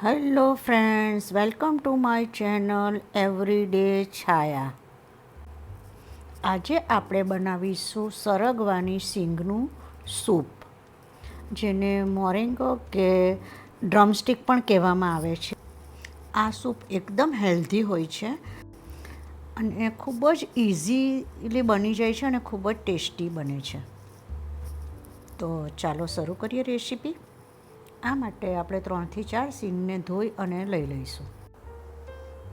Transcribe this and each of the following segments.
Hello friends, welcome to my channel everyday Chhaya. આજે આપણે બનાવીશું સરગવાની સિંગનું સૂપ, જેને મોરિંગો કે ડ્રમસ્ટિક પણ કહેવામાં આવે છે. આ સૂપ એકદમ હેલ્ધી હોય છે અને ખૂબ જ ઇઝીલી બની જાય છે અને ખૂબ જ ટેસ્ટી બને છે. તો ચાલો શરૂ કરીએ રેસીપી. આ માટે આપણે 3 થી 4 સિંગને ધોઈ અને લઈ લઈશું.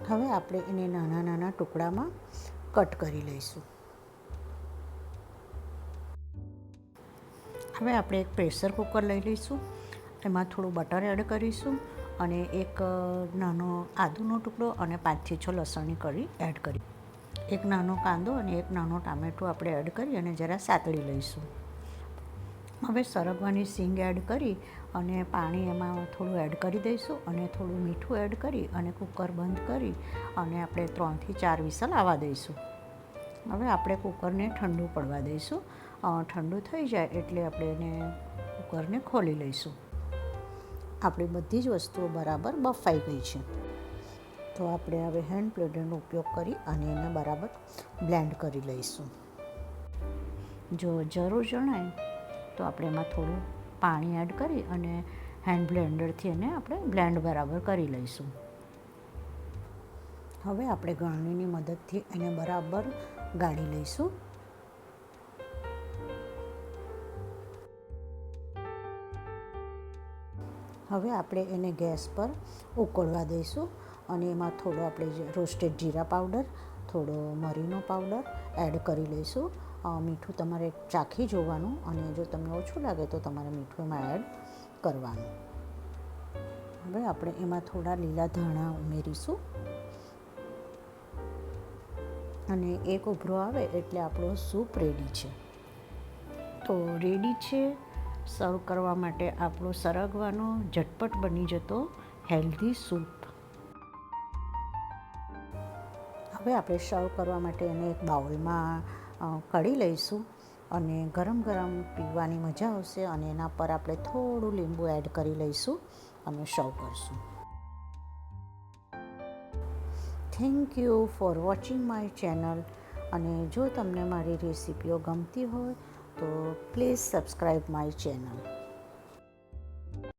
હવે આપણે એને નાના નાના ટુકડામાં કટ કરી લઈશું. હવે આપણે એક પ્રેશર કુકર લઈ લઈશું. એમાં થોડું બટર એડ કરીશું અને એક નાનો આદુનો ટુકડો અને 5 થી 6 લસણની કળી એડ કરી. એક નાનો કાંદો અને એક નાનો ટામેટું આપણે એડ કરી અને જરા સાતળી લઈશું. હવે સરગવાની સિંગ એડ કરી અને પાણી એમાં થોડું એડ કરી દઈશું અને થોડું મીઠું એડ કરી અને કુકર બંધ કરી અને આપણે 3 થી 4 વિસલ આવવા દઈશું. હવે આપણે કુકરને ઠંડુ પડવા દઈશું. ઠંડુ થઈ જાય એટલે આપણે એને કુકરને ખોલી લઈશું. આપણી બધી જ વસ્તુઓ બરાબર બફાઈ ગઈ છે. તો આપણે હવે હેન્ડ બ્લેન્ડરનો ઉપયોગ કરી અને એને બરાબર બ્લેન્ડ કરી લઈશું. જો જરૂર જણાય તો આપણે એમાં થોડું પાણી એડ કરી અને હેન્ડ બ્લેન્ડરથી એને આપણે બ્લેન્ડ બરાબર કરી લઈશું. હવે આપણે ગાળણીની મદદથી એને બરાબર ગાળી લઈશું. હવે આપણે એને ગેસ પર ઉકળવા દઈશું અને એમાં થોડો આપણે રોસ્ટેડ જીરા પાવડર, થોડો મરીનો પાવડર એડ કરી લઈશું. મીઠું તમારે ચાખી જોવાનું અને જો તમને ઓછું લાગે તો તમારે મીઠું એમાં એડ કરવાનું. હવે આપણે એમાં થોડા લીલા ધાણા ઉમેરીશું અને એક ઉભરો આવે એટલે આપણો સૂપ રેડી છે. તો રેડી છે સર્વ કરવા માટે આપણો સરગવાનો ઝટપટ બની જતો હેલ્ધી સૂપ. હવે આપણે સર્વ કરવા માટે એને એક બાઉલમાં કાઢી લઈશું અને ગરમ ગરમ પીવાની મજા આવશે અને એના પર આપણે થોડું લીંબુ એડ કરી લઈશું અને સર્વ કરશું. Thank you for watching my channel. અને જો તમને મારી રેસીપીઓ ગમતી હોય તો પ્લીઝ સબસ્ક્રાઈબ માય ચેનલ.